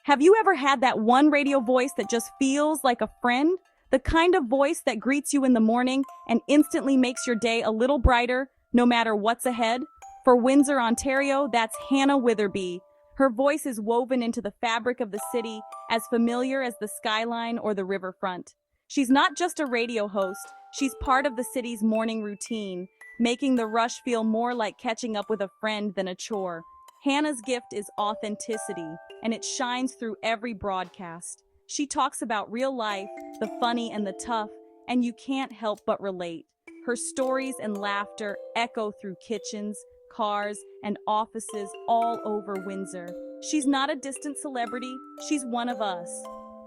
Have you ever had that one radio voice that just feels like a friend? The kind of voice that greets you in the morning and instantly makes your day a little brighter, no matter what's ahead? For Windsor, Ontario, that's Hannah Witherbee. Her voice is woven into the fabric of the city, as familiar as the skyline or the riverfront. She's not just a radio host, she's part of the city's morning routine, making the rush feel more like catching up with a friend than a chore. Hannah's gift is authenticity, and it shines through every broadcast. She talks about real life, the funny and the tough, and you can't help but relate. Her stories and laughter echo through kitchens, cars, and offices all over Windsor. She's not a distant celebrity, she's one of us.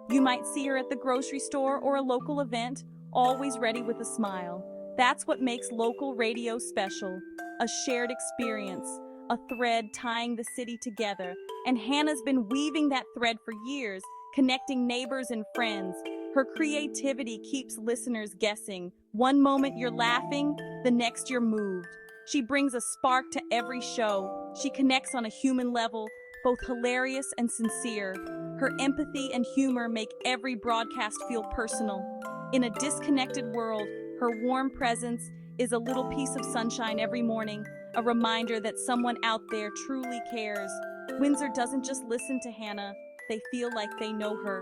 You might see her at the grocery store or a local event, always ready with a smile. That's what makes local radio special, a shared experience, a thread tying the city together. And Hannah's been weaving that thread for years, connecting neighbors and friends. Her creativity keeps listeners guessing. One moment you're laughing, the next you're moved. She brings a spark to every show. She connects on a human level, both hilarious and sincere. Her empathy and humor make every broadcast feel personal. In a disconnected world, her warm presence is a little piece of sunshine every morning, a reminder that someone out there truly cares. Windsor doesn't just listen to Hannah, they feel like they know her.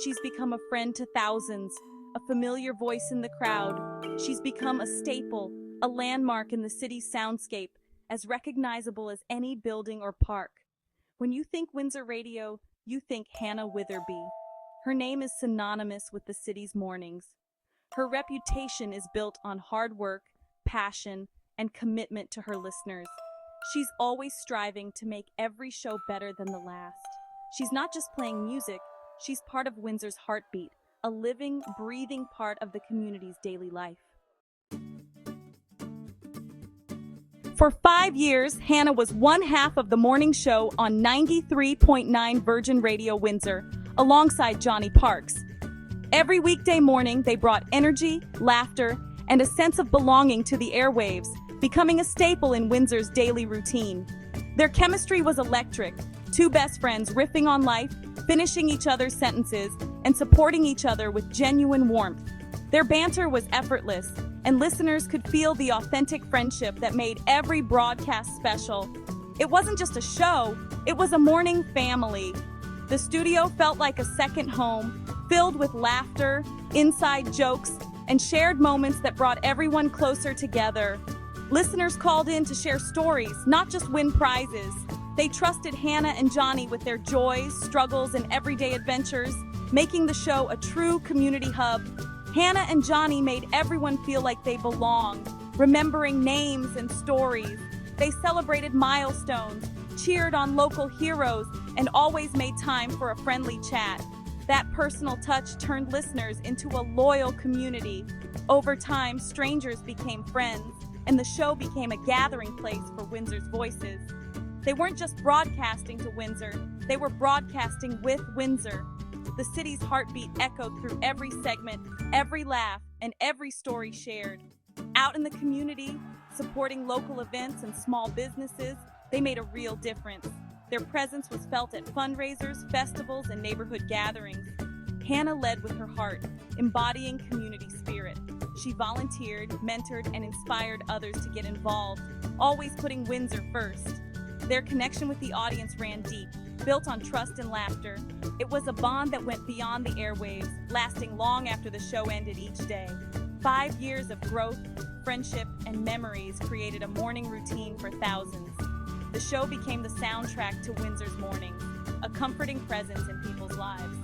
She's become a friend to thousands, a familiar voice in the crowd. She's become a staple, a landmark in the city's soundscape, as recognizable as any building or park. When you think Windsor Radio, you think Hannah Witherbee. Her name is synonymous with the city's mornings. Her reputation is built on hard work, passion, and commitment to her listeners. She's always striving to make every show better than the last. She's not just playing music, she's part of Windsor's heartbeat, a living, breathing part of the community's daily life. For 5 years, Hannah was one half of the morning show on 93.9 Virgin Radio Windsor, alongside Johnny Parks. Every weekday morning, they brought energy, laughter, and a sense of belonging to the airwaves, becoming a staple in Windsor's daily routine. Their chemistry was electric, two best friends riffing on life, finishing each other's sentences, and supporting each other with genuine warmth. Their banter was effortless, and listeners could feel the authentic friendship that made every broadcast special. It wasn't just a show, it was a morning family. The studio felt like a second home, filled with laughter, inside jokes, and shared moments that brought everyone closer together. Listeners called in to share stories, not just win prizes. They trusted Hannah and Johnny with their joys, struggles, and everyday adventures, making the show a true community hub. Hannah and Johnny made everyone feel like they belonged, remembering names and stories. They celebrated milestones, cheered on local heroes, and always made time for a friendly chat. That personal touch turned listeners into a loyal community. Over time, strangers became friends, and the show became a gathering place for Windsor's voices. They weren't just broadcasting to Windsor, they were broadcasting with Windsor. The city's heartbeat echoed through every segment, every laugh, and every story shared. Out in the community, supporting local events and small businesses, they made a real difference. Their presence was felt at fundraisers, festivals, and neighborhood gatherings. Hannah led with her heart, embodying community spirit. She volunteered, mentored, and inspired others to get involved, always putting Windsor first. Their connection with the audience ran deep, built on trust and laughter. It was a bond that went beyond the airwaves, lasting long after the show ended each day. 5 years of growth, friendship, and memories created a morning routine for thousands. The show became the soundtrack to Windsor's mornings, a comforting presence in people's lives.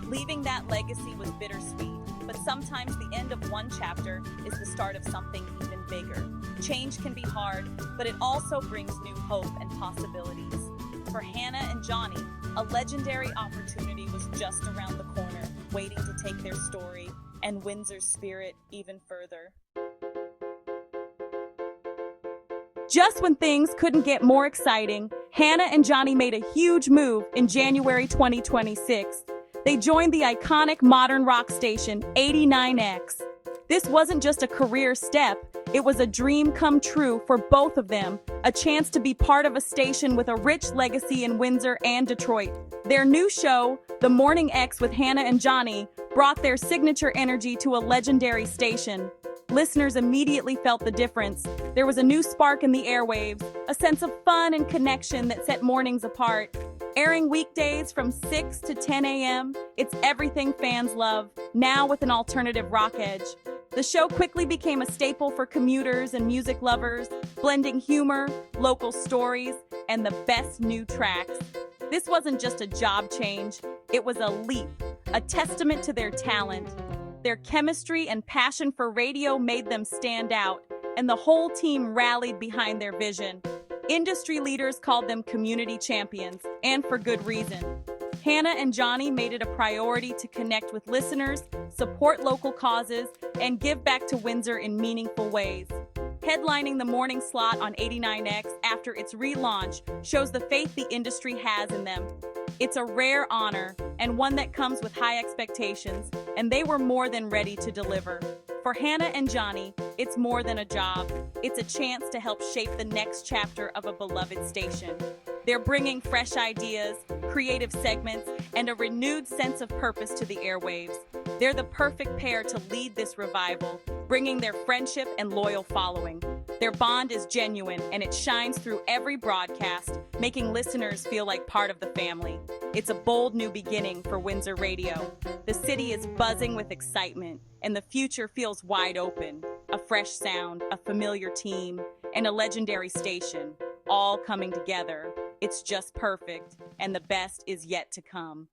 Leaving that legacy was bittersweet, but sometimes the end of one chapter is the start of something even bigger. Change can be hard, but it also brings new hope and possibilities. For Hannah and Johnny, a legendary opportunity was just around the corner, waiting to take their story and Windsor's spirit even further. Just when things couldn't get more exciting, Hannah and Johnny made a huge move in January 2026. They joined the iconic modern rock station 89X. This wasn't just a career step, It was a dream come true for both of them, a chance to be part of a station with a rich legacy in Windsor and Detroit. Their new show, The Morning X with Hannah and Johnny, brought their signature energy to a legendary station. Listeners immediately felt the difference. There was a new spark in the airwaves, a sense of fun and connection that set mornings apart. Airing weekdays from 6 to 10 a.m., it's everything fans love, now with an alternative rock edge. The show quickly became a staple for commuters and music lovers, blending humor, local stories, and the best new tracks. This wasn't just a job change, it was a leap, a testament to their talent. Their chemistry and passion for radio made them stand out, and the whole team rallied behind their vision. Industry leaders called them community champions, and for good reason. Hannah and Johnny made it a priority to connect with listeners, support local causes, and give back to Windsor in meaningful ways. Headlining the morning slot on 89X after its relaunch shows the faith the industry has in them. It's a rare honor, and one that comes with high expectations, and they were more than ready to deliver. For Hannah and Johnny, it's more than a job. It's a chance to help shape the next chapter of a beloved station. They're bringing fresh ideas, creative segments, and a renewed sense of purpose to the airwaves. They're the perfect pair to lead this revival, bringing their friendship and loyal following. Their bond is genuine, and it shines through every broadcast, making listeners feel like part of the family. It's a bold new beginning for Windsor Radio. The city is buzzing with excitement, and the future feels wide open. A fresh sound, a familiar team, and a legendary station, all coming together. It's just perfect, and the best is yet to come.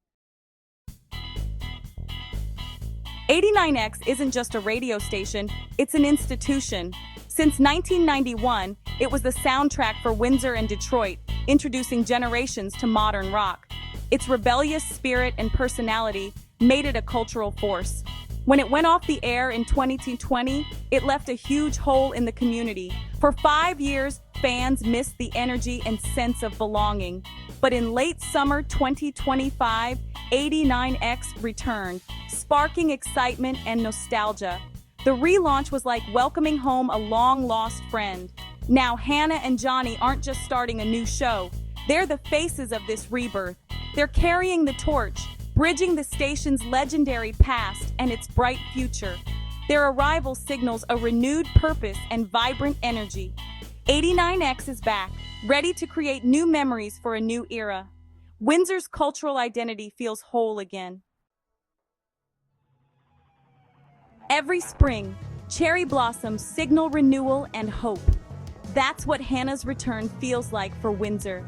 89X isn't just a radio station, it's an institution. Since 1991, it was the soundtrack for Windsor and Detroit, introducing generations to modern rock. Its rebellious spirit and personality made it a cultural force. When it went off the air in 2020, it left a huge hole in the community. For 5 years, fans missed the energy and sense of belonging. But in late summer 2025, 89X returned, sparking excitement and nostalgia. The relaunch was like welcoming home a long-lost friend. Now Hannah and Johnny aren't just starting a new show, they're the faces of this rebirth. They're carrying the torch, bridging the station's legendary past and its bright future. Their arrival signals a renewed purpose and vibrant energy. 89X is back, ready to create new memories for a new era. Windsor's cultural identity feels whole again. Every spring, cherry blossoms signal renewal and hope. That's what Hannah's return feels like for Windsor.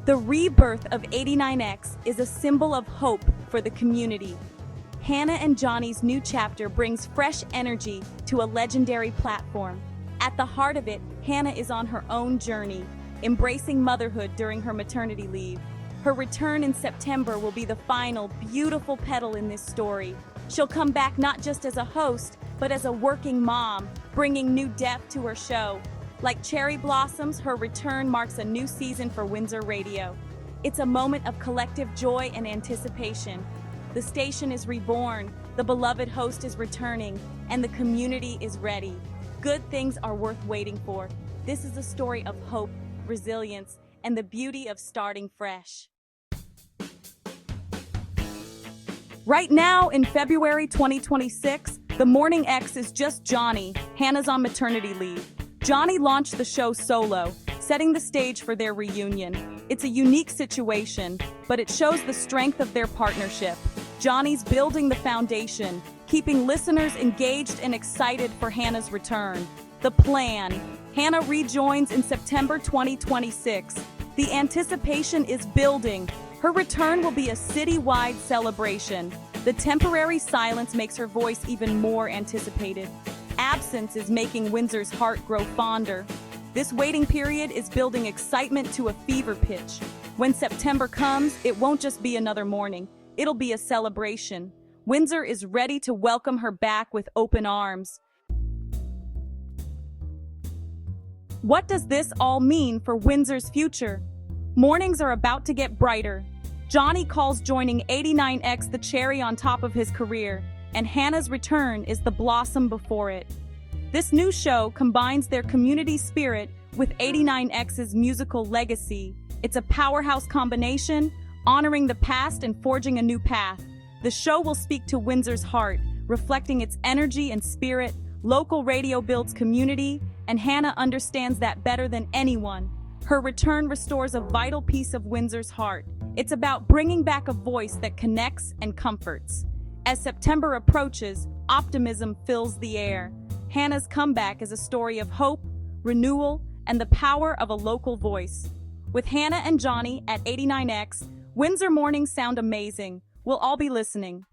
The rebirth of 89X is a symbol of hope for the community. Hannah and Johnny's new chapter brings fresh energy to a legendary platform. At the heart of it, Hannah is on her own journey, embracing motherhood during her maternity leave. Her return in September will be the final, beautiful petal in this story. She'll come back not just as a host, but as a working mom, bringing new depth to her show. Like cherry blossoms, her return marks a new season for Windsor Radio. It's a moment of collective joy and anticipation. The station is reborn, the beloved host is returning, and the community is ready. Good things are worth waiting for. This is a story of hope, resilience, and the beauty of starting fresh. Right now, in February 2026, The Morning X is just Johnny. Hannah's on maternity leave. Johnny launched the show solo, setting the stage for their reunion. It's a unique situation, but it shows the strength of their partnership. Johnny's building the foundation, keeping listeners engaged and excited for Hannah's return. The plan: Hannah rejoins in September 2026. The anticipation is building. Her return will be a citywide celebration. The temporary silence makes her voice even more anticipated. Absence is making Windsor's heart grow fonder. This waiting period is building excitement to a fever pitch. When September comes, it won't just be another morning. It'll be a celebration. Windsor is ready to welcome her back with open arms. What does this all mean for Windsor's future? Mornings are about to get brighter. Johnny calls joining 89X the cherry on top of his career, and Hannah's return is the blossom before it. This new show combines their community spirit with 89X's musical legacy. It's a powerhouse combination, honoring the past and forging a new path. The show will speak to Windsor's heart, reflecting its energy and spirit. Local radio builds community, and Hannah understands that better than anyone. Her return restores a vital piece of Windsor's heart. It's about bringing back a voice that connects and comforts. As September approaches, optimism fills the air. Hannah's comeback is a story of hope, renewal, and the power of a local voice. With Hannah and Johnny at 89X, Windsor mornings sound amazing. We'll all be listening.